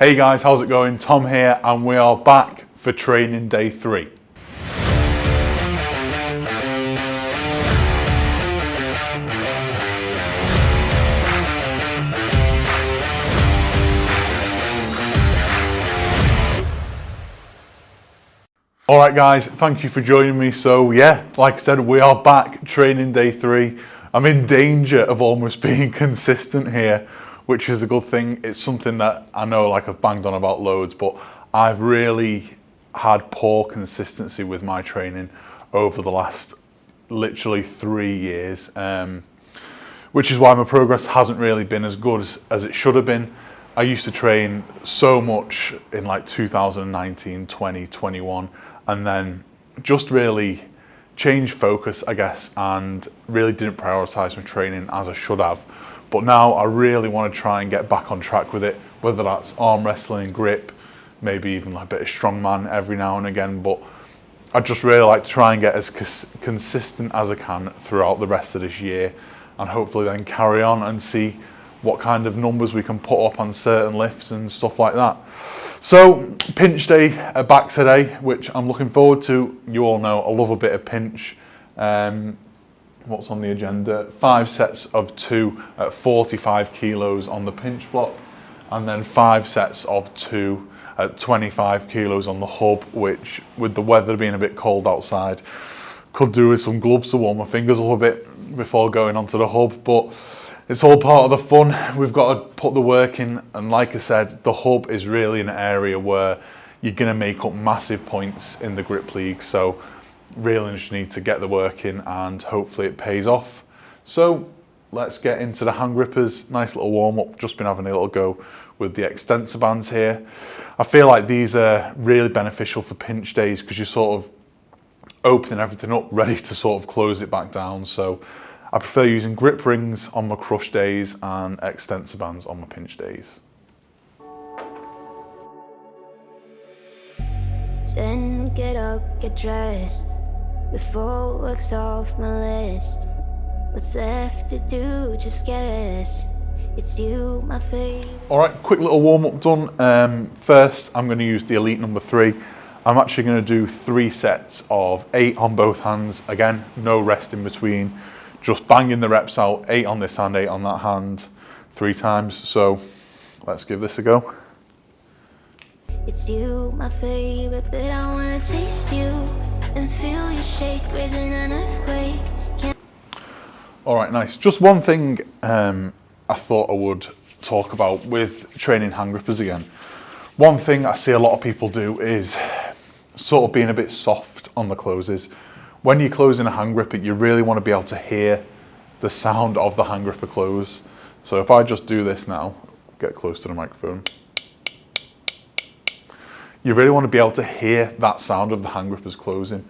Hey guys, how's it going? Tom here, and we are back for training day 3. Alright guys, thank you for joining me. So yeah, like I said, we are back training day 3. I'm in danger of almost being consistent here, which is a good thing. It's something that I know, like, I've banged on about loads, but I've really had poor consistency with my training over the last literally 3 years, which is why my progress hasn't really been as good as it should have been. I used to train so much in like 2019, 20, 21, and then just really changed focus, I guess, and really didn't prioritize my training as I should have. But now I really want to try and get back on track with it, whether that's arm wrestling, grip, maybe even like a bit of strongman every now and again. But I just really like to try and get as consistent as I can throughout the rest of this year, and hopefully then carry on and see what kind of numbers we can put up on certain lifts and stuff like that. So pinch day back today, which I'm looking forward to. You all know I love a bit of pinch. What's on the agenda? 5 sets of 2 at 45 kilos on the pinch block, and then 5 sets of 2 at 25 kilos on the hub, which, with the weather being a bit cold outside, could do with some gloves to warm my fingers up a bit before going onto the hub. But it's all part of the fun. We've got to put the work in, and like I said, the hub is really an area where you're going to make up massive points in the grip league. So really just need to get the work in, and hopefully it pays off. So let's get into the hand grippers. Nice little warm up. Just been having a little go with the extensor bands here. I feel like these are really beneficial for pinch days because you're sort of opening everything up, ready to sort of close it back down. So I prefer using grip rings on my crush days and extensor bands on my pinch days. Then get up, get dressed, before work's off my list. What's left to do, just guess. It's you, my favorite. Alright, quick little warm up done. First, I'm going to use the Elite number 3. I'm actually going to do 3 sets of 8 on both hands. Again, no rest in between. Just banging the reps out, 8 on this hand, 8 on that hand, 3 times. So let's give this a go. It's you, my favorite, but I wanna taste you and feel you shake, raising an earthquake. Alright, nice. Just one thing I thought I would talk about with training hand grippers again. One thing I see a lot of people do is sort of being a bit soft on the closes. When you're closing a hand gripper, you really want to be able to hear the sound of the hand gripper close. So if I just do this now, get close to the microphone, you really want to be able to hear that sound of the hand grippers closing.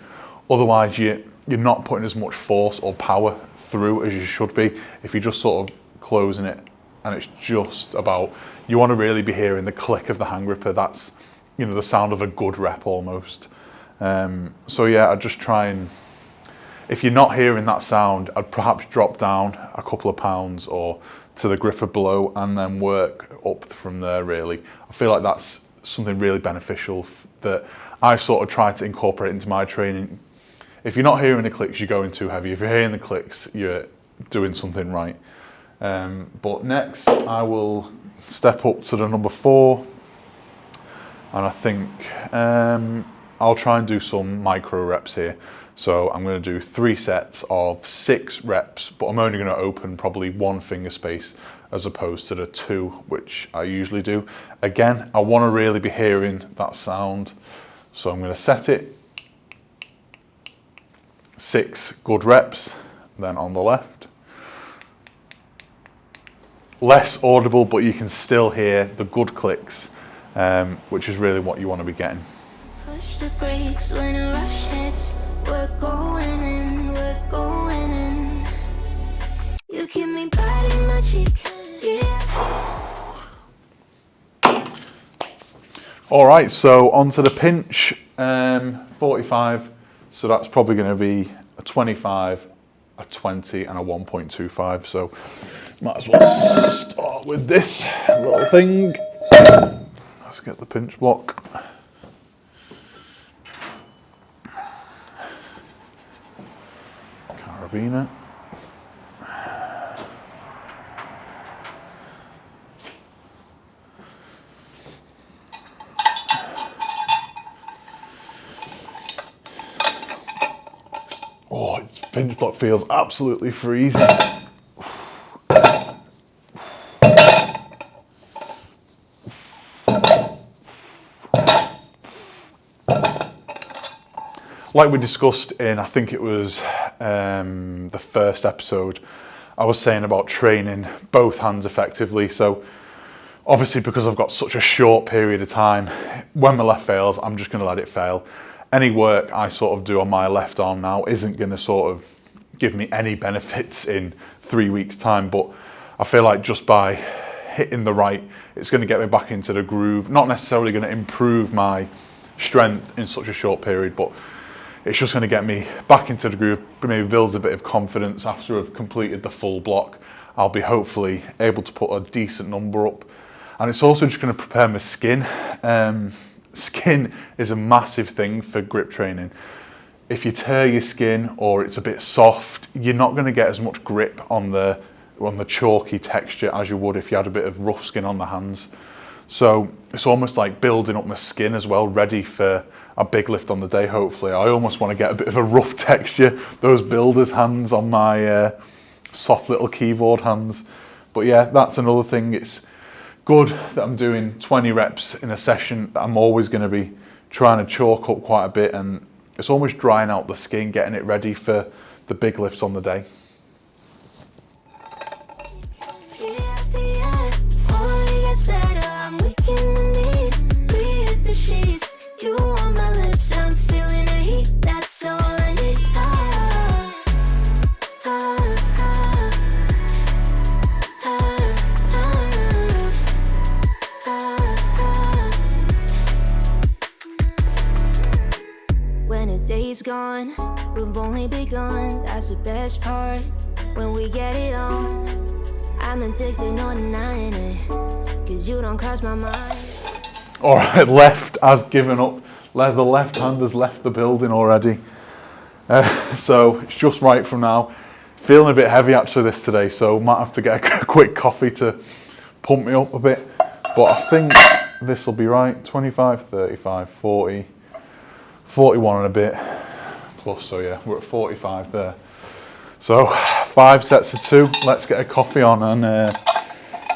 Otherwise, you're not putting as much force or power through as you should be if you're just sort of closing it and it's just about, you want to really be hearing the click of the hand gripper. That's, you know, the sound of a good rep almost. So yeah, I'd just try and, if you're not hearing that sound, I'd perhaps drop down a couple of pounds or to the gripper below and then work up from there really. I feel like that's something really beneficial that I sort of try to incorporate into my training. If you're not hearing the clicks, you're going too heavy. If you're hearing the clicks, you're doing something right. But next, I will step up to the number 4, and I think I'll try and do some micro reps here. So I'm going to do 3 sets of 6 reps, but I'm only going to open probably 1 finger space as opposed to the 2, which I usually do. Again, I want to really be hearing that sound. So I'm going to set it. 6 good reps, then on the left. Less audible, but you can still hear the good clicks, which is really what you want to be getting. Push the brakes when a rush hits. We're going in, we're going in. You keep me biting my cheek, yeah. Alright, so onto the pinch, 45. So that's probably going to be a 25, a 20 and a 1.25. So might as well start with this little thing. Let's get the pinch block. Carabiner. Oh, its pinch block feels absolutely freezing. Like we discussed in, I think it was the first episode, I was saying about training both hands effectively. So obviously because I've got such a short period of time, when my left fails, I'm just going to let it fail. Any work I sort of do on my left arm now isn't going to sort of give me any benefits in 3 weeks' time, but I feel like just by hitting the right, it's going to get me back into the groove. Not necessarily going to improve my strength in such a short period, but it's just going to get me back into the groove, maybe builds a bit of confidence. After I've completed the full block, I'll be hopefully able to put a decent number up. And it's also just going to prepare my skin. Skin is a massive thing for grip training. If you tear your skin or it's a bit soft, you're not going to get as much grip on the chalky texture as you would if you had a bit of rough skin on the hands. So it's almost like building up my skin as well, ready for a big lift on the day, hopefully. I almost want to get a bit of a rough texture, those builder's hands on my soft little keyboard hands. But yeah, that's another thing. It's good that I'm doing 20 reps in a session that I'm always going to be trying to chalk up quite a bit, and it's almost drying out the skin, getting it ready for the big lifts on the day. Gone, we've only begun. That's the best part. When we get it on, I'm addicted, no denying it, cause you don't cross my mind. Alright, left has given up. The left hand has left the building already. So it's just right from now. Feeling a bit heavy actually this today, so might have to get a quick coffee to pump me up a bit. But I think this will be right. 25, 35, 40, 41 and a bit. Plus, so yeah, we're at 45 there. So 5 sets of 2. Let's get a coffee on and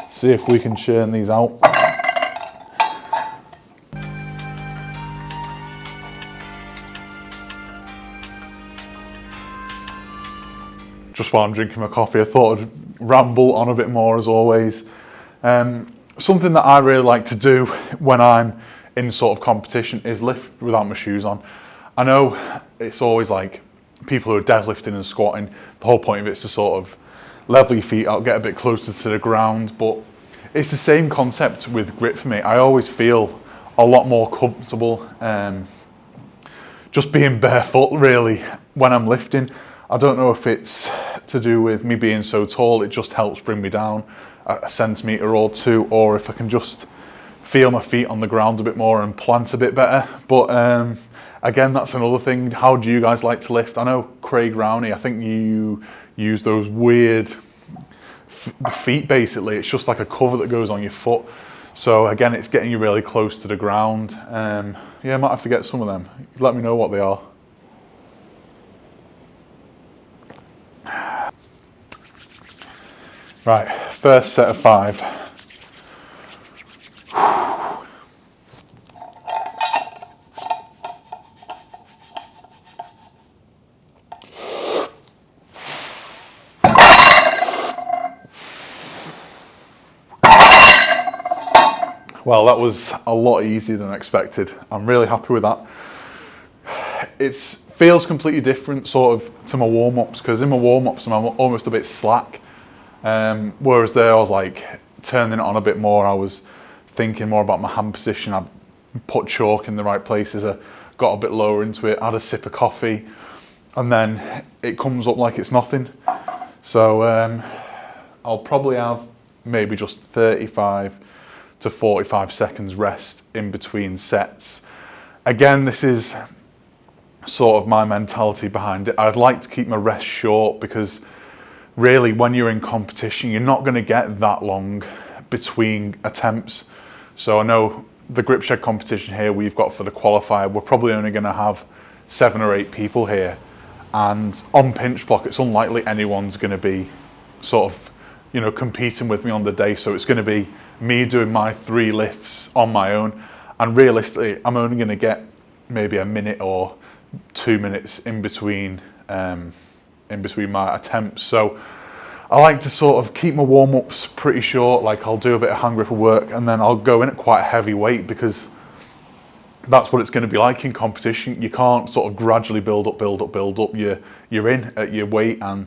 see if we can churn these out. Just while I'm drinking my coffee, I thought I'd ramble on a bit more as always. Something that I really like to do when I'm in sort of competition is lift without my shoes on. I know it's always like people who are deadlifting and squatting, the whole point of it is to sort of level your feet out, get a bit closer to the ground, but it's the same concept with grip for me. I always feel a lot more comfortable just being barefoot really when I'm lifting. I don't know if it's to do with me being so tall, it just helps bring me down a centimetre or two, or if I can just feel my feet on the ground a bit more and plant a bit better. But again, that's another thing. How do you guys like to lift? I know Craig Rowney, I think you use those weird feet basically. It's just like a cover that goes on your foot. So again, it's getting you really close to the ground. Yeah, I might have to get some of them. Let me know what they are. Right, first set of 5. Well, that was a lot easier than expected. I'm really happy with that. It feels completely different sort of to my warm-ups, because in my warm-ups I'm almost a bit slack. Whereas there I was like turning it on a bit more. I was thinking more about my hand position. I put chalk in the right places. I got a bit lower into it, had a sip of coffee, and then it comes up like it's nothing. So I'll probably have maybe just 35 to 45 seconds rest in between sets. Again, this is sort of my mentality behind it. I'd like to keep my rest short because really when you're in competition, you're not going to get that long between attempts. So I know the grip shed competition here we've got for the qualifier, we're probably only going to have 7 or 8 people here. And on pinch block, it's unlikely anyone's going to be sort of, you know, competing with me on the day. So it's going to be me doing my 3 lifts on my own. And realistically, I'm only going to get maybe a minute or 2 minutes in between my attempts. So I like to sort of keep my warm-ups pretty short. Like I'll do a bit of hand gripper work and then I'll go in at quite a heavy weight because that's what it's going to be like in competition. You can't sort of gradually build up. You're in at your weight, and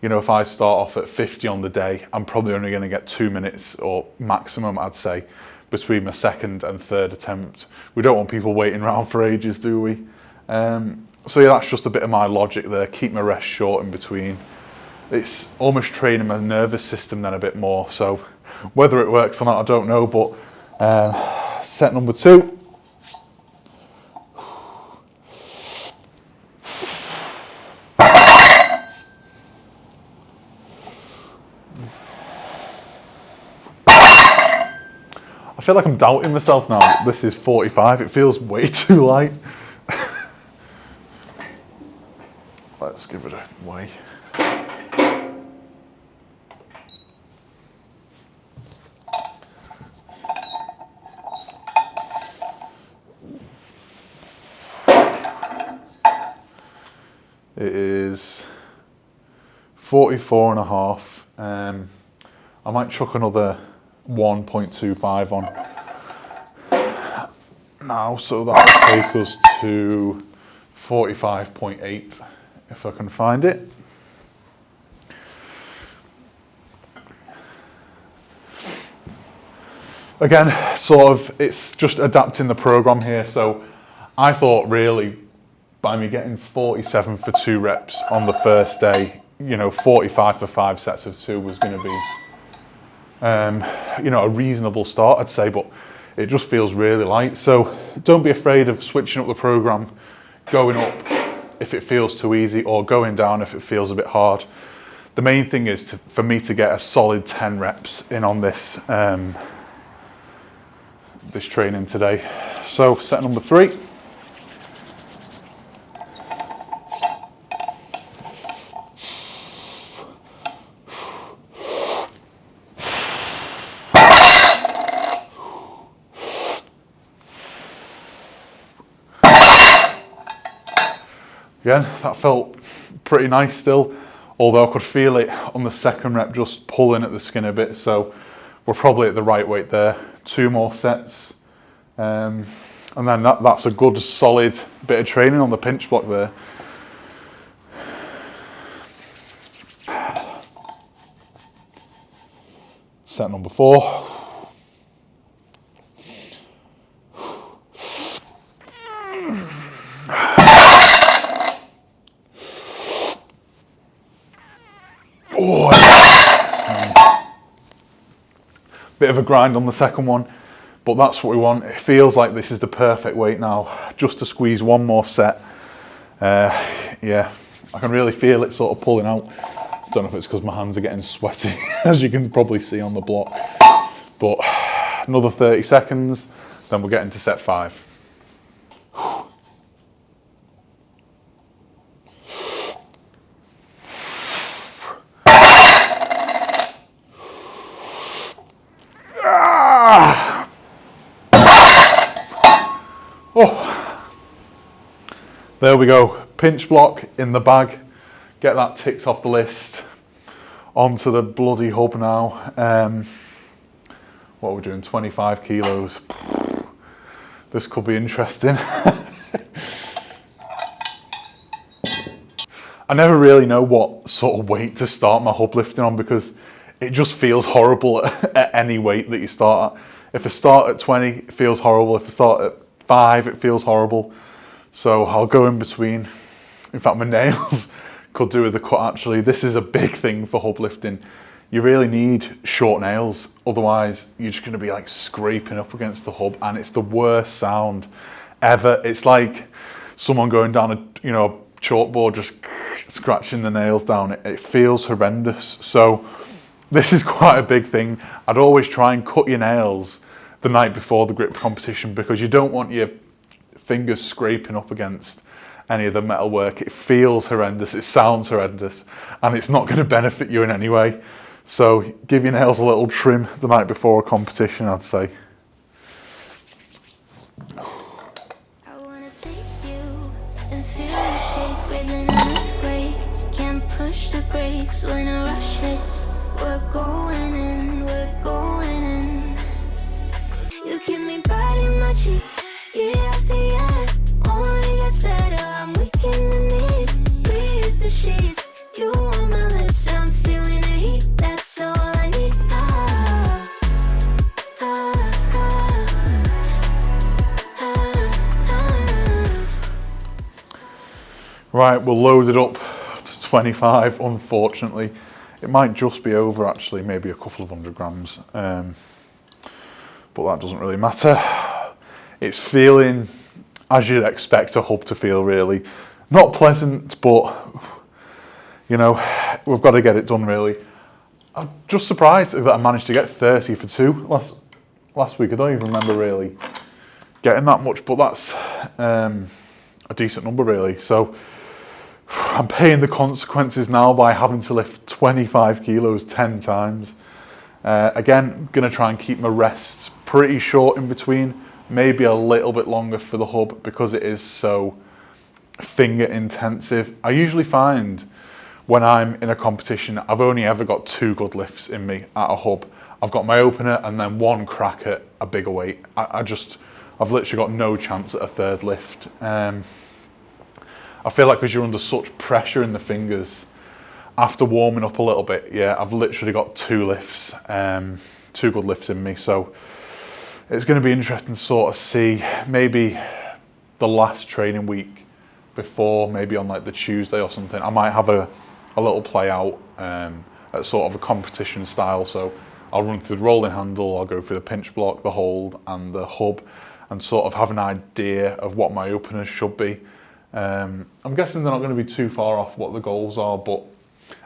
you know, if I start off at 50 on the day, I'm probably only going to get 2 minutes or maximum, I'd say, between my second and third attempt. We don't want people waiting around for ages, do we? So yeah, that's just a bit of my logic there. Keep my rest short in between. It's almost training my nervous system then a bit more. So whether it works or not, I don't know. But set number 2. I feel like I'm doubting myself now. This is 45. It feels way too light. Let's give it a way. It is 44 and a half. I might chuck another 1.25 on now, so that will take us to 45.8 if I can find it. Again, sort of, it's just adapting the program here. So I thought really by me getting 47 for 2 reps on the first day, you know, 45 for 5 sets of 2 was going to be you know, a reasonable start, I'd say, but it just feels really light. So don't be afraid of switching up the program, going up if it feels too easy, or going down if it feels a bit hard. The main thing is for me to get a solid 10 reps in on this this training today. So set number 3. Again, that felt pretty nice still, although I could feel it on the second rep just pulling at the skin a bit, so we're probably at the right weight there. 2 more sets, and then that's a good solid bit of training on the pinch block there. Set number 4. Oh, bit of a grind on the second one, but that's what we want. It feels like this is the perfect weight now, just to squeeze 1 more set. Yeah, I can really feel it sort of pulling out. I don't know if it's because my hands are getting sweaty, as you can probably see on the block. But another 30 seconds, then we'll get into set 5. Oh, there we go. Pinch block in the bag. Get that ticked off the list. Onto the bloody hub now. What are we doing? 25 kilos. This could be interesting. I never really know what sort of weight to start my hub lifting on because it just feels horrible at any weight that you start at. If I start at 20, it feels horrible. If I start at 5, it feels horrible. So I'll go in between. In fact, my nails could do with a cut actually. This is a big thing for hub lifting. you really need short nails, otherwise you're just going to be like scraping up against the hub, and it's the worst sound ever. It's like someone going down a chalkboard just scratching the nails down. It feels horrendous. So this is quite a big thing. I'd always try and cut your nails the night before the grip competition, because you don't want your fingers scraping up against any of the metal work. It feels horrendous, it sounds horrendous, and it's not going to benefit you in any way. So give your nails a little trim the night before a competition, I'd say. I wanna taste you and feel you shake, raising an earthquake. Can't push the brakes when a rush hits. We're going in, we're going in. You keep me biting my cheek, year after year. Only gets better, I'm weak in the knees. We hit the sheets, you on my lips, I'm feeling the heat. That's all I need. Ah, ah, ah, ah. Right, we'll load it up to 25, unfortunately. It might just be over actually, maybe a couple of 100 grams, but that doesn't really matter. It's feeling as you'd expect a hub to feel, really. Not pleasant, but you know, we've got to get it done really. I'm just surprised that I managed to get 30 for 2 last week. I don't even remember really getting that much, but that's a decent number really. So I'm paying the consequences now by having to lift 25 kilos 10 times. Again, going to try and keep my rests pretty short in between, maybe a little bit longer for the hub because it is so finger intensive. I usually find when I'm in a competition, I've only ever got 2 good lifts in me at a hub. I've got my opener and then 1 crack at a bigger weight. I've literally got no chance at a 3rd lift. I feel like because you're under such pressure in the fingers, after warming up a little bit, yeah, I've literally got 2 lifts, 2 good lifts in me. So it's going to be interesting to sort of see maybe the last training week before, maybe on like the Tuesday or something, I might have a little play out at sort of a competition style. So I'll run through the rolling handle, I'll go through the pinch block, the hold and the hub, and sort of have an idea of what my openers should be. I'm guessing they're not going to be too far off what the goals are, but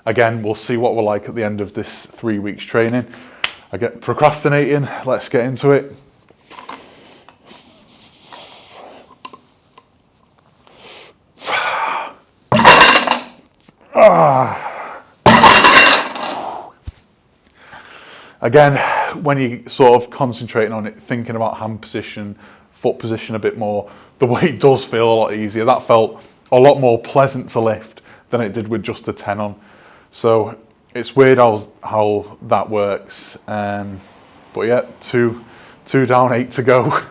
again, we'll see what we're like at the end of this 3 weeks training. I get procrastinating, let's get into it. Again, when you sort of concentrating on it, thinking about hand position, foot position a bit more, the weight does feel a lot easier. That felt a lot more pleasant to lift than it did with just a 10 on. So it's weird how that works. But yeah, two down, 8 to go.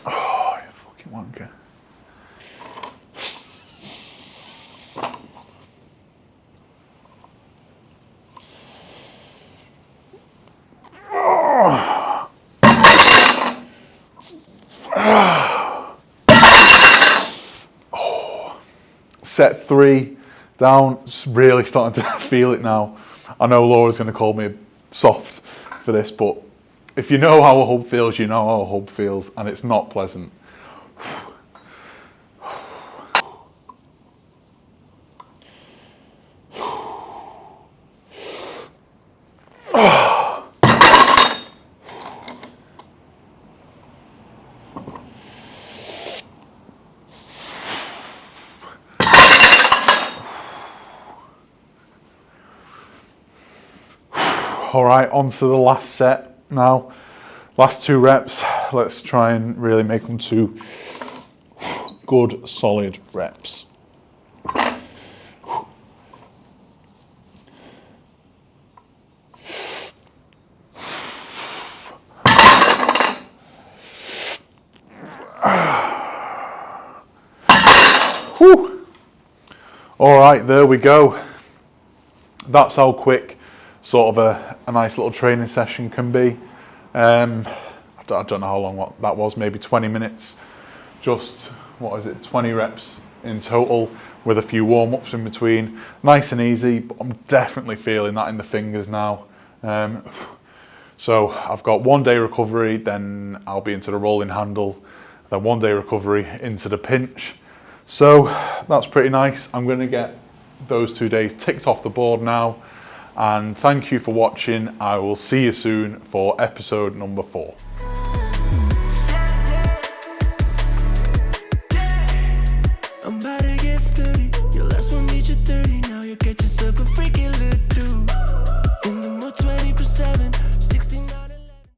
Oh, you fucking wanker. Set 3 down, really starting to feel it now. I know Laura's going to call me soft for this, but if you know how a hub feels, you know how a hub feels, and it's not pleasant. All right, on to the last set now. Last 2 reps. Let's try and really make them 2 good, solid reps. Whew. All right, there we go. That's how quick sort of a nice little training session can be. I I don't know how long that was, maybe 20 minutes. Just, 20 reps in total with a few warm-ups in between. Nice and easy, but I'm definitely feeling that in the fingers now. So I've got 1 day recovery, then I'll be into the rolling handle, then 1 day recovery into the pinch. So that's pretty nice. I'm going to get those 2 days ticked off the board now. And thank you for watching. I will see you soon for episode number 4. I'm about to get 30. Your last one made you 30. Now you get yourself a freaking little dude. In the mood 24/7, 69.